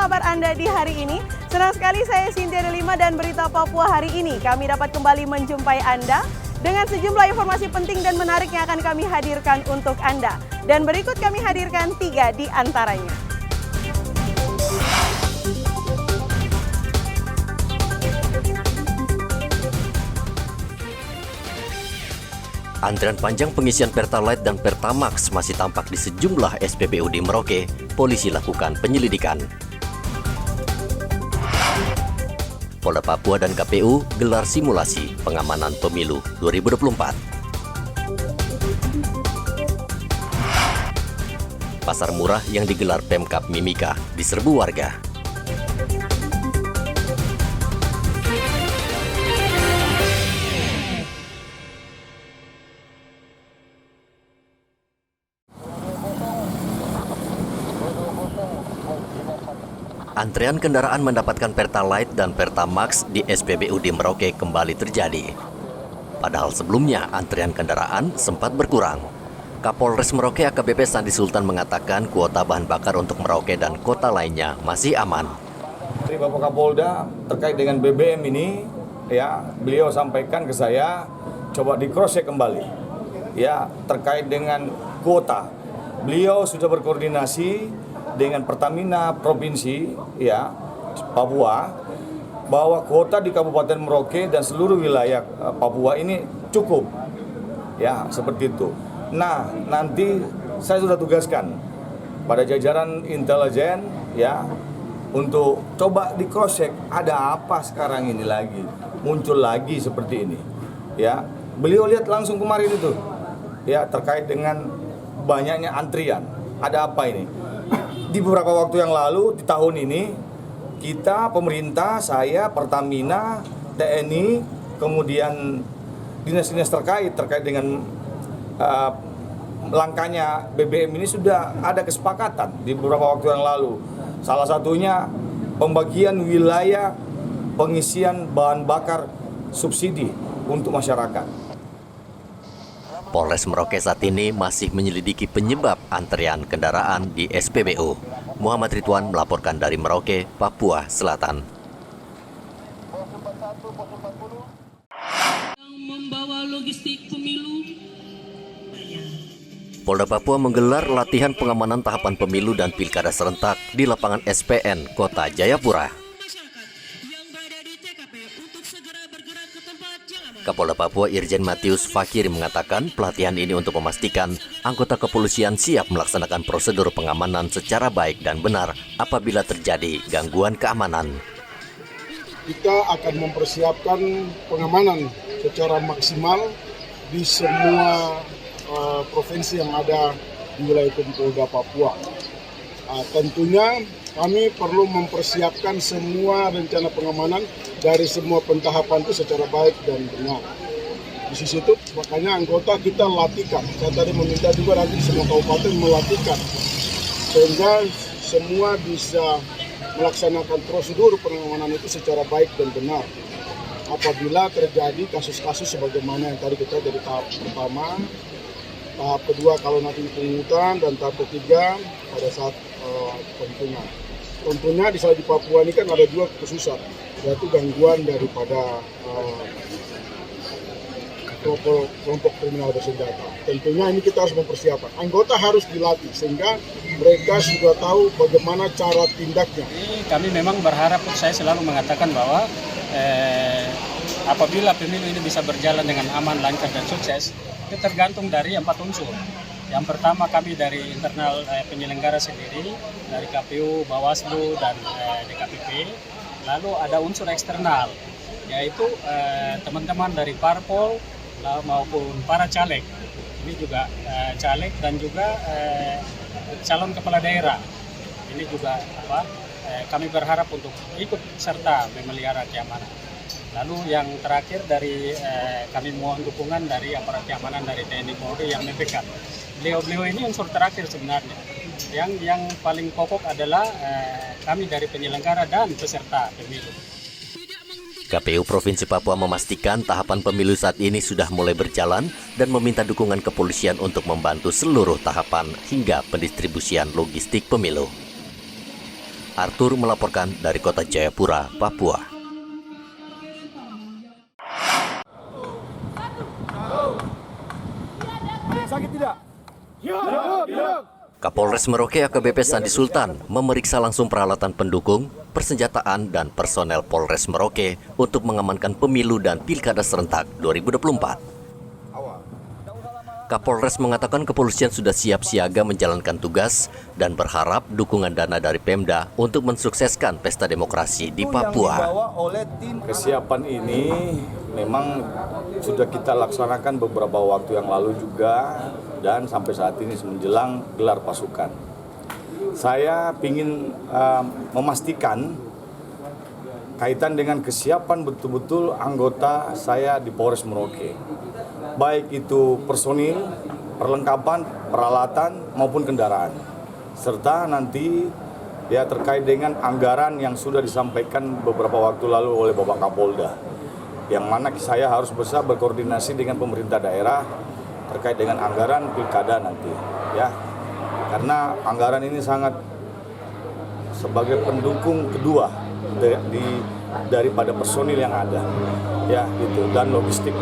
kabar Anda di hari ini? Senang sekali saya Cynthia Delima dan Berita Papua hari ini. Kami dapat kembali menjumpai Anda dengan sejumlah informasi penting dan menarik yang akan kami hadirkan untuk Anda. Dan berikut kami hadirkan 3 di antaranya. Antrian panjang pengisian Pertalite dan Pertamax masih tampak di sejumlah SPBU di Merauke. Polisi lakukan penyelidikan. Polda Papua dan KPU gelar simulasi pengamanan pemilu 2024. Pasar murah yang digelar Pemkab Mimika diserbu warga. Antrean kendaraan mendapatkan Pertalite dan Pertamax di SPBU di Merauke kembali terjadi. Padahal sebelumnya antrean kendaraan sempat berkurang. Kapolres Merauke AKBP Sandi Sultan mengatakan kuota bahan bakar untuk Merauke dan kota lainnya masih aman. Dari Bapak Kapolda terkait dengan BBM ini, ya beliau sampaikan ke saya, coba di cross check kembali, ya terkait dengan kuota. Beliau sudah berkoordinasi dengan Pertamina Provinsi ya Papua bahwa kuota di Kabupaten Merauke dan seluruh wilayah Papua ini cukup ya seperti itu. Nah nanti saya sudah tugaskan pada jajaran intelijen ya untuk coba di cross check ada apa sekarang ini lagi muncul lagi seperti ini ya. Beliau lihat langsung kemarin itu ya terkait dengan banyaknya antrian, ada apa ini. Di beberapa waktu yang lalu, di tahun ini, kita, pemerintah, saya, Pertamina, TNI, kemudian dinas-dinas terkait dengan langkahnya BBM ini sudah ada kesepakatan di beberapa waktu yang lalu. Salah satunya pembagian wilayah pengisian bahan bakar subsidi untuk masyarakat. Polres Merauke saat ini masih menyelidiki penyebab antrean kendaraan di SPBU. Muhammad Ridwan melaporkan dari Merauke, Papua Selatan. Membawa logistik pemilu. Polda Papua menggelar latihan pengamanan tahapan pemilu dan pilkada serentak di lapangan SPN Kota Jayapura. Kapolda Papua Irjen Matius Fakiri mengatakan pelatihan ini untuk memastikan anggota kepolisian siap melaksanakan prosedur pengamanan secara baik dan benar apabila terjadi gangguan keamanan. Kita akan mempersiapkan pengamanan secara maksimal di semua provinsi yang ada di wilayah Polda Papua. Tentunya kami perlu mempersiapkan semua rencana pengamanan dari semua pentahapan itu secara baik dan benar. Di sisi itu makanya anggota kita latihkan. Saya tadi meminta juga nanti semua kabupaten melatihkan sehingga semua bisa melaksanakan prosedur pengamanan itu secara baik dan benar. Apabila terjadi kasus-kasus sebagaimana yang tadi kita dari tahap pertama, tahap kedua kalau nanti pemungutan, dan tahap ketiga pada saat penentuan. Tentunya di Papua ini kan ada 2 kekhususan, yaitu gangguan daripada kelompok kriminal bersenjata. Tentunya ini kita harus mempersiapkan. Anggota harus dilatih sehingga mereka sudah tahu bagaimana cara tindaknya. Kami memang berharap, saya selalu mengatakan bahwa apabila pemilu ini bisa berjalan dengan aman, lancar, dan sukses, itu tergantung dari 4 unsur. Yang pertama kami dari internal penyelenggara sendiri, dari KPU, Bawaslu, dan DKPP. Lalu ada unsur eksternal, yaitu teman-teman dari parpol maupun para caleg. Ini juga caleg dan juga calon kepala daerah. Ini juga kami berharap untuk ikut serta memelihara keamanan. Lalu yang terakhir dari kami mohon dukungan dari aparat keamanan dari TNI Polri yang MPK. Beliau ini unsur terakhir sebenarnya. Yang paling pokok adalah kami dari penyelenggara dan peserta pemilu. KPU Provinsi Papua memastikan tahapan pemilu saat ini sudah mulai berjalan dan meminta dukungan kepolisian untuk membantu seluruh tahapan hingga pendistribusian logistik pemilu. Arthur melaporkan dari kota Jayapura, Papua. Sakit tidak? Kapolres Merauke AKBP Sandi Sultan memeriksa langsung peralatan pendukung, persenjataan, dan personel Polres Merauke untuk mengamankan pemilu dan pilkada serentak 2024. Kapolres mengatakan kepolisian sudah siap siaga menjalankan tugas dan berharap dukungan dana dari Pemda untuk mensukseskan pesta demokrasi di Papua. Kesiapan ini memang sudah kita laksanakan beberapa waktu yang lalu juga dan sampai saat ini menjelang gelar pasukan. Saya ingin memastikan kaitan dengan kesiapan betul-betul anggota saya di Polres Merauke. Baik itu personil, perlengkapan, peralatan maupun kendaraan. Serta nanti ya terkait dengan anggaran yang sudah disampaikan beberapa waktu lalu oleh Bapak Kapolda. Yang mana saya harus bisa berkoordinasi dengan pemerintah daerah terkait dengan anggaran pilkada nanti, ya. Karena anggaran ini sangat sebagai pendukung kedua daripada personil yang ada, ya gitu, dan logistik.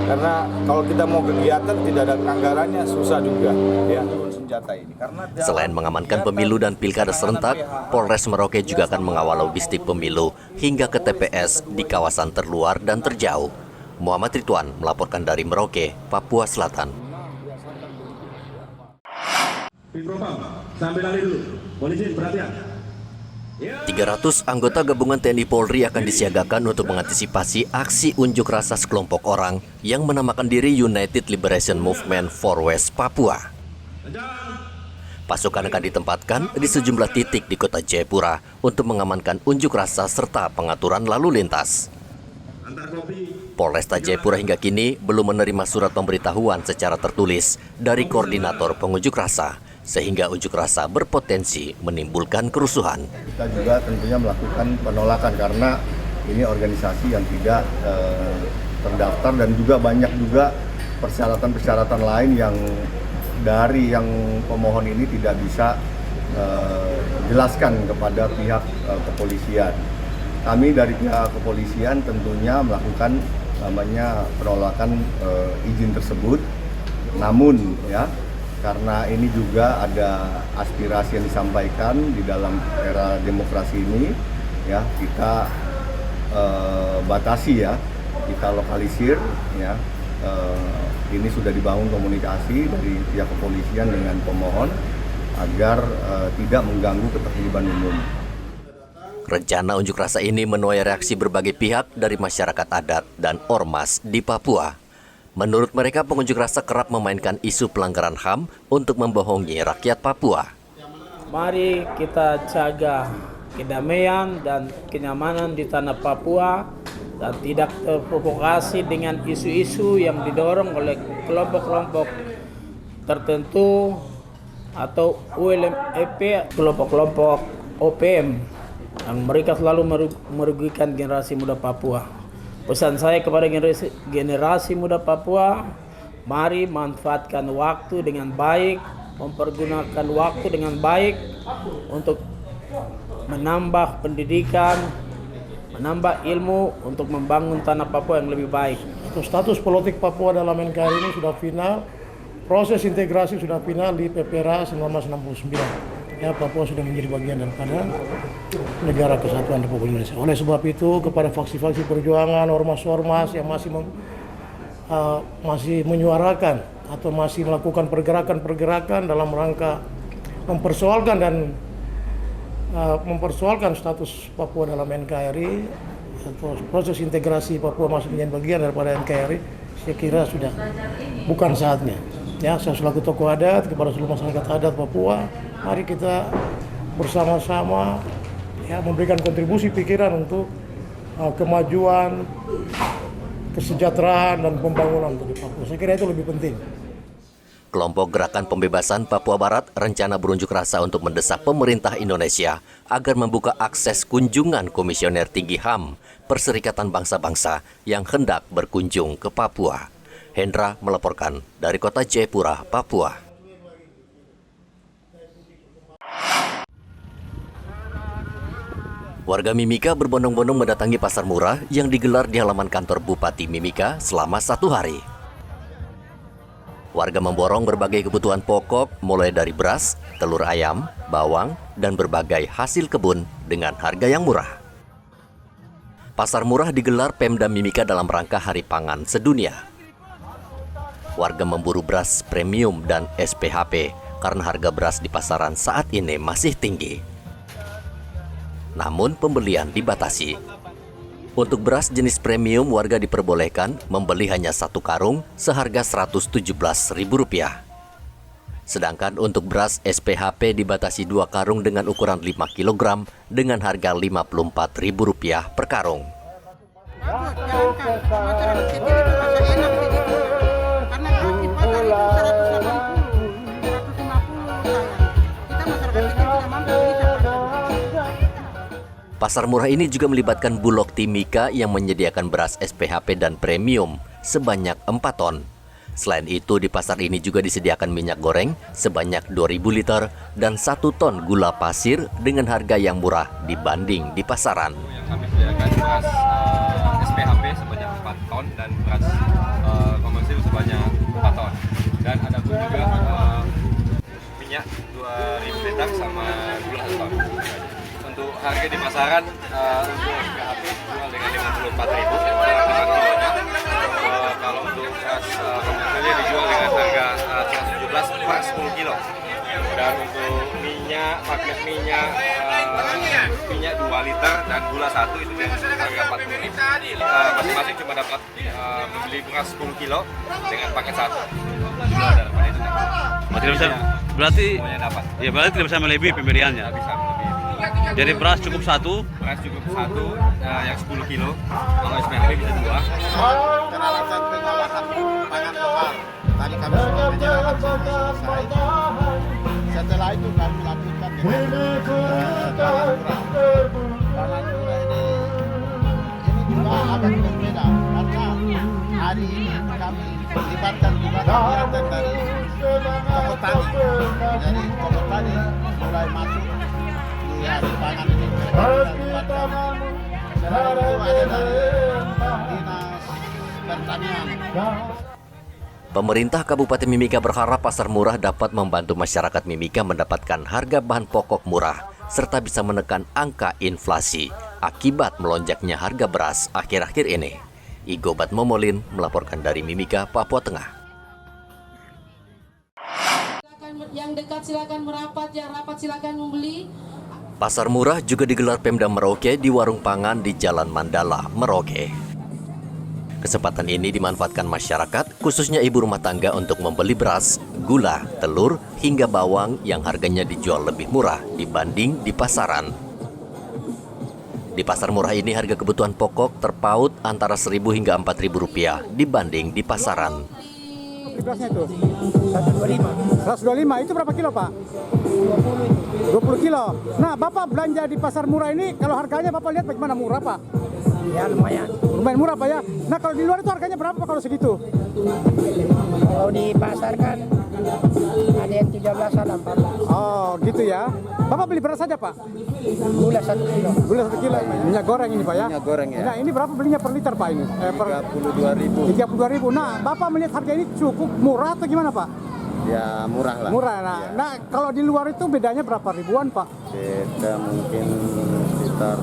Karena kalau kita mau kegiatan tidak ada anggarannya susah juga, ya. Senjata ini. Selain mengamankan pemilu dan pilkada serentak, Polres Merauke juga akan mengawal logistik pemilu hingga ke TPS di kawasan terluar dan terjauh. Muhammad Ridwan melaporkan dari Merauke, Papua Selatan. Sambil lari dulu, polisi perhatian. 300 anggota gabungan TNI Polri akan disiagakan untuk mengantisipasi aksi unjuk rasa sekelompok orang yang menamakan diri United Liberation Movement for West Papua. Pasukan akan ditempatkan di sejumlah titik di kota Jayapura untuk mengamankan unjuk rasa serta pengaturan lalu lintas. Polresta Jayapura hingga kini belum menerima surat pemberitahuan secara tertulis dari koordinator pengunjuk rasa, sehingga unjuk rasa berpotensi menimbulkan kerusuhan. Kita juga tentunya melakukan penolakan karena ini organisasi yang tidak terdaftar dan juga banyak juga persyaratan-persyaratan lain yang dari yang pemohon ini tidak bisa jelaskan kepada pihak kepolisian. Kami dari pihak kepolisian tentunya melakukan namanya penolakan izin tersebut. Namun ya, karena ini juga ada aspirasi yang disampaikan di dalam era demokrasi ini, ya kita batasi ya, kita lokalisir ya. Ini sudah dibangun komunikasi dari pihak kepolisian dengan pemohon agar tidak mengganggu ketertiban umum. Rencana unjuk rasa ini menuai reaksi berbagai pihak dari masyarakat adat dan ormas di Papua. Menurut mereka, pengunjuk rasa kerap memainkan isu pelanggaran HAM untuk membohongi rakyat Papua. Mari kita jaga kedamaian dan kenyamanan di tanah Papua dan tidak terprovokasi dengan isu-isu yang didorong oleh kelompok-kelompok tertentu atau ULMEP, kelompok-kelompok OPM yang mereka selalu merugikan generasi muda Papua. Pesan saya kepada generasi muda Papua, mari manfaatkan waktu dengan baik, mempergunakan waktu dengan baik untuk menambah pendidikan, menambah ilmu untuk membangun tanah Papua yang lebih baik. Status politik Papua dalam NKRI ini sudah final, proses integrasi sudah final di PPRA 1969. Ya, Papua sudah menjadi bagian daripada negara kesatuan Republik Indonesia. Oleh sebab itu, kepada faksi-faksi perjuangan, ormas-ormas yang masih menyuarakan atau masih melakukan pergerakan-pergerakan dalam rangka mempersoalkan status Papua dalam NKRI atau proses integrasi Papua masih menjadi bagian daripada NKRI, saya kira sudah bukan saatnya. Ya, saya selaku tokoh adat kepada seluruh masyarakat adat Papua, mari kita bersama-sama ya memberikan kontribusi pikiran untuk kemajuan, kesejahteraan dan pembangunan untuk Papua. Saya kira itu lebih penting. Kelompok Gerakan Pembebasan Papua Barat rencana berunjuk rasa untuk mendesak pemerintah Indonesia agar membuka akses kunjungan Komisioner Tinggi HAM, Perserikatan Bangsa-Bangsa yang hendak berkunjung ke Papua. Hendra melaporkan dari kota Jayapura, Papua. Warga Mimika berbondong-bondong mendatangi pasar murah yang digelar di halaman kantor Bupati Mimika selama 1 hari. Warga memborong berbagai kebutuhan pokok mulai dari beras, telur ayam, bawang, dan berbagai hasil kebun dengan harga yang murah. Pasar murah digelar Pemda Mimika dalam rangka Hari Pangan Sedunia. Warga memburu beras premium dan SPHP karena harga beras di pasaran saat ini masih tinggi. Namun pembelian dibatasi. Untuk beras jenis premium, warga diperbolehkan membeli hanya 1 karung seharga Rp117.000. Sedangkan untuk beras SPHP dibatasi 2 karung dengan ukuran 5 kg dengan harga Rp54.000 per karung. Pasar murah ini juga melibatkan Bulog Timika yang menyediakan beras SPHP dan premium sebanyak 4 ton. Selain itu, di pasar ini juga disediakan minyak goreng sebanyak 2.000 liter dan 1 ton gula pasir dengan harga yang murah dibanding di pasaran. Yang kami sediakan beras SPHP sebanyak 4 ton dan beras komersil sebanyak 4 ton. Dan ada pun juga minyak 2.000 liter sama gula 1 ton. Untuk harga di pasaran untuk SPHP dijual dengan Rp54.000 per kilonya. Kalau untuk beras komersilnya dijual dengan harga Rp117 per 10 kilo. Dan untuk minyak 2 liter dan gula 1 itu dengan harga Rp40.000. Masing-masing cuma dapat membeli beras 10 kilo dengan paket 1. Berarti semuanya dapat. Ya berarti tidak bisa melebihi pembeliannya. Tidak bisa melebihi. Jadi beras cukup 1. Beras cukup 1 yang 10 kilo. Kalau SPHP bisa 2. Peralatan pengolahan pangan lokal. Tadi kami sudah menjelaskan selesai. Setelah itu kami lanjutkan dengan bahan murah ini juga agak berbeda karena hari ini kami melibatkan juga kegiatan dari toko tani. Jadi toko tani mulai masuk di hari pangan ini. Selain itu ada dari Dinas Pertanian. Pemerintah Kabupaten Mimika berharap pasar murah dapat membantu masyarakat Mimika mendapatkan harga bahan pokok murah serta bisa menekan angka inflasi akibat melonjaknya harga beras akhir-akhir ini. Igobat Momolin melaporkan dari Mimika, Papua Tengah. Yang dekat silakan merapat, yang rapat silakan membeli. Pasar murah juga digelar Pemda Merauke di warung pangan di Jalan Mandala, Merauke. Kesempatan ini dimanfaatkan masyarakat, khususnya ibu rumah tangga untuk membeli beras, gula, telur, hingga bawang yang harganya dijual lebih murah dibanding di pasaran. Di pasar murah ini harga kebutuhan pokok terpaut antara Rp1.000 hingga Rp4.000 dibanding di pasaran. Berasnya itu 125 itu berapa kilo Pak? 20 kilo. Nah Bapak belanja di pasar murah ini kalau harganya Bapak lihat bagaimana, murah Pak? Ya lumayan murah Pak ya. Nah kalau di luar itu harganya berapa Pak kalau segitu? Kalau di pasar kan ada yang 13 ada 14. Oh gitu ya. Bapak beli beras saja Pak? Gula 1 kilo. Gula 1 kilo. Minyak goreng ini Pak ya? Minyak goreng ya. Nah ini berapa belinya per liter Pak ini? Per 32.000. Nah Bapak melihat harga ini cukup murah atau gimana Pak? Ya murah lah. Murah. Nah, ya. Nah kalau di luar itu bedanya berapa ribuan Pak? Beda mungkin sekitar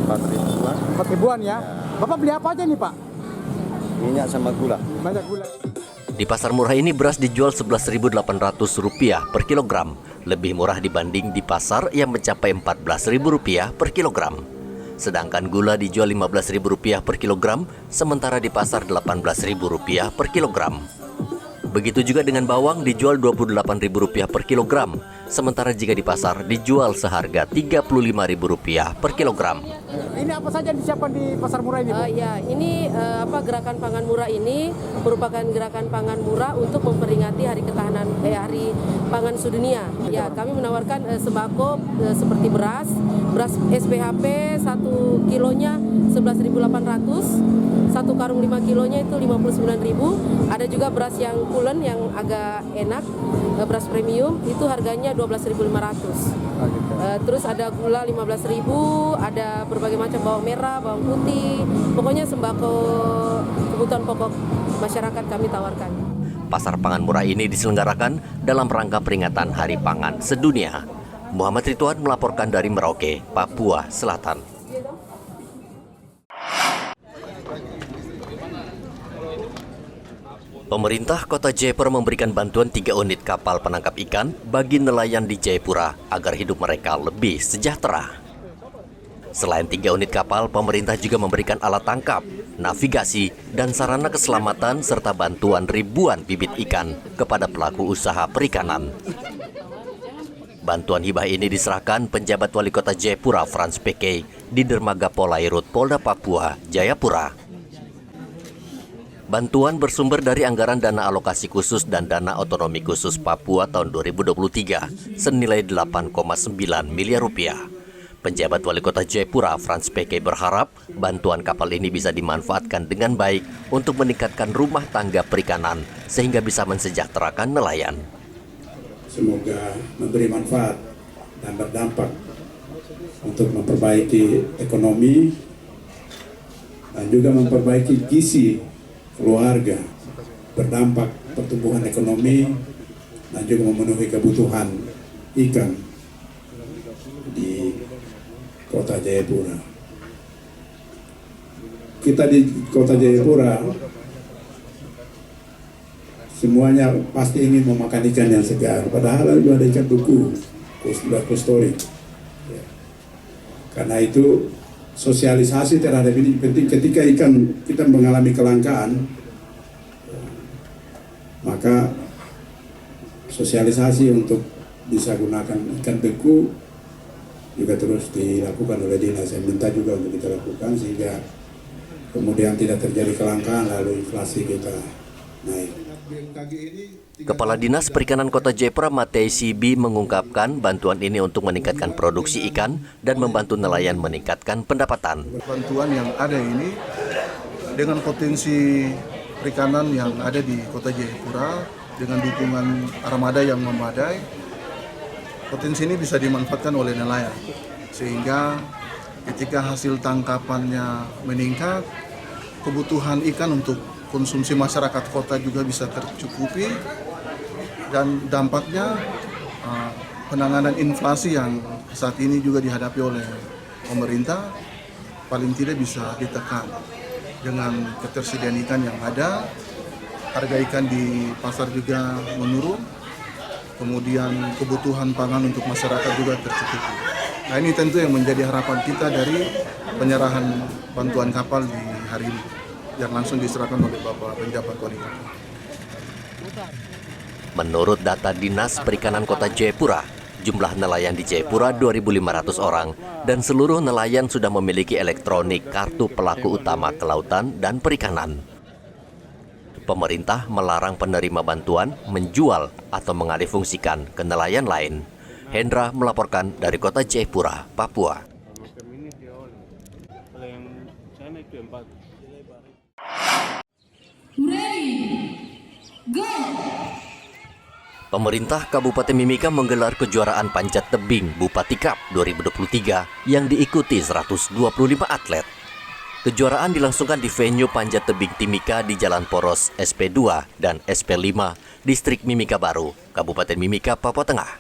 4.000-an. 4.000-an ya. Bapak beli apa aja nih Pak? Minyak sama gula. Banyak gula. Di pasar murah ini beras dijual Rp11.800 per kilogram, lebih murah dibanding di pasar yang mencapai Rp14.000 per kilogram. Sedangkan gula dijual Rp15.000 per kilogram, sementara di pasar Rp18.000 per kilogram. Begitu juga dengan bawang dijual Rp28.000 per kilogram, sementara jika di pasar dijual seharga Rp35.000 per kilogram. Ini apa saja yang disiapkan di pasar murah ini, Bu? Ya, ini gerakan pangan murah ini merupakan gerakan pangan murah untuk memperingati Hari Ketahanan Hari Pangan Sedunia. Ya, kami menawarkan sembako seperti beras SPHP 1 kilonya 11.800, satu karung 5 kilonya itu 59.000. Ada juga beras yang pulen yang agak enak, beras premium itu harganya 12.500. Terus ada gula 15.000, ada berbagai macam bawang merah, bawang putih, pokoknya sembako kebutuhan pokok masyarakat kami tawarkan. Pasar pangan murah ini diselenggarakan dalam rangka peringatan Hari Pangan Sedunia. Muhammad Ridwan melaporkan dari Merauke, Papua Selatan. Pemerintah Kota Jayapura memberikan bantuan 3 unit kapal penangkap ikan bagi nelayan di Jayapura agar hidup mereka lebih sejahtera. Selain 3 unit kapal, pemerintah juga memberikan alat tangkap, navigasi, dan sarana keselamatan serta bantuan ribuan bibit ikan kepada pelaku usaha perikanan. Bantuan hibah ini diserahkan penjabat Wali Kota Jayapura Frans PK di Dermaga Polairut Polda Papua, Jayapura. Bantuan bersumber dari anggaran dana alokasi khusus dan dana otonomi khusus Papua tahun 2023 senilai 8,9 miliar rupiah. Penjabat Wali Kota Jayapura Frans PK berharap bantuan kapal ini bisa dimanfaatkan dengan baik untuk meningkatkan rumah tangga perikanan sehingga bisa mensejahterakan nelayan. Semoga memberi manfaat dan berdampak untuk memperbaiki ekonomi dan juga memperbaiki gizi keluarga, berdampak pertumbuhan ekonomi dan juga memenuhi kebutuhan ikan di Kota Jayapura. Kita di Kota Jayapura semuanya pasti ingin memakan ikan yang segar, padahal juga ada ikan beku, kustori. Karena itu sosialisasi terhadap ini penting. Ketika ikan kita mengalami kelangkaan, maka sosialisasi untuk bisa gunakan ikan beku juga terus dilakukan oleh dinas. Saya minta juga untuk kita lakukan sehingga kemudian tidak terjadi kelangkaan lalu inflasi kita naik. Kepala Dinas Perikanan Kota Jayapura Matei Sibi mengungkapkan bantuan ini untuk meningkatkan produksi ikan dan membantu nelayan meningkatkan pendapatan. Bantuan yang ada ini dengan potensi perikanan yang ada di Kota Jayapura dengan dukungan armada yang memadai, potensi ini bisa dimanfaatkan oleh nelayan sehingga ketika hasil tangkapannya meningkat, kebutuhan ikan untuk konsumsi masyarakat kota juga bisa tercukupi dan dampaknya penanganan inflasi yang saat ini juga dihadapi oleh pemerintah paling tidak bisa ditekan dengan ketersediaan ikan yang ada, harga ikan di pasar juga menurun, kemudian kebutuhan pangan untuk masyarakat juga tercukupi. Nah ini tentu yang menjadi harapan kita dari penyerahan bantuan kapal di hari ini yang langsung diserahkan oleh Bapak Penjabat Wali Kota. Menurut data Dinas Perikanan Kota Jayapura, jumlah nelayan di Jayapura 2.500 orang dan seluruh nelayan sudah memiliki elektronik kartu pelaku utama kelautan dan perikanan. Pemerintah melarang penerima bantuan menjual atau mengalihfungsikan ke nelayan lain. Hendra melaporkan dari Kota Jayapura, Papua. Pemerintah Kabupaten Mimika menggelar kejuaraan panjat tebing Bupati Cup 2023 yang diikuti 125 atlet. Kejuaraan dilangsungkan di venue panjat tebing Timika di Jalan Poros SP2 dan SP5, Distrik Mimika Baru, Kabupaten Mimika, Papua Tengah.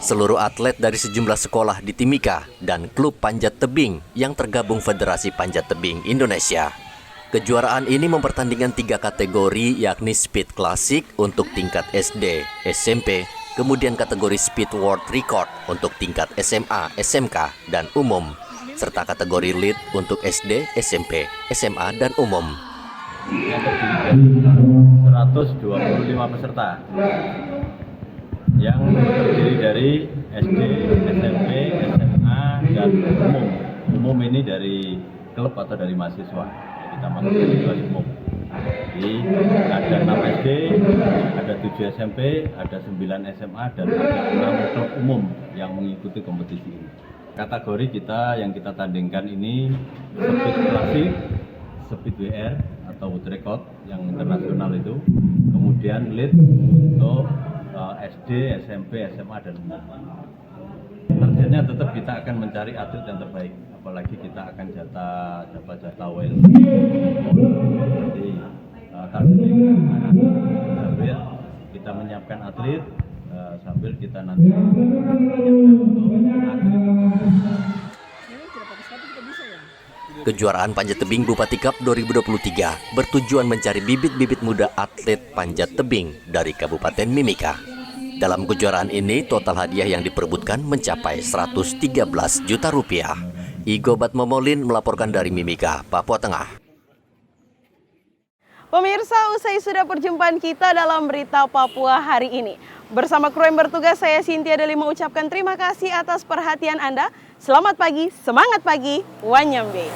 Seluruh atlet dari sejumlah sekolah di Timika dan klub panjat tebing yang tergabung Federasi Panjat Tebing Indonesia. Kejuaraan ini mempertandingkan 3 kategori yakni Speed Klasik untuk tingkat SD, SMP, kemudian kategori Speed World Record untuk tingkat SMA, SMK, dan umum, serta kategori Lead untuk SD, SMP, SMA, dan umum. Yang terdiri dari 125 peserta yang terdiri dari SD, SMP, SMA, dan umum. Umum ini dari klub atau dari mahasiswa. Kita masuk ke kelas umum. Jadi ada 6 SD, ada 7 SMP, ada 9 SMA, dan ada 6 klub umum yang mengikuti kompetisi ini. Kategori kita yang kita tandingkan ini Speed Klasik, speed WR atau world record yang internasional itu, kemudian lead untuk SD, SMP, SMA dan umum. Targetnya tetap kita akan mencari atlet yang terbaik, apalagi kita akan dapat jatah WL. Jadi targetnya sambil kita menyiapkan atlet, sambil kita nanti Kejuaraan Panjat Tebing Bupati Cup 2023 bertujuan mencari bibit-bibit muda atlet panjat tebing dari Kabupaten Mimika. Dalam kejuaraan ini, total hadiah yang diperebutkan mencapai 113 juta rupiah. Igo Batmomolin melaporkan dari Mimika, Papua Tengah. Pemirsa, usai sudah perjumpaan kita dalam Berita Papua hari ini. Bersama kru yang bertugas, saya Cynthia Delima ucapkan terima kasih atas perhatian Anda. Selamat pagi, semangat pagi, Wanyambe.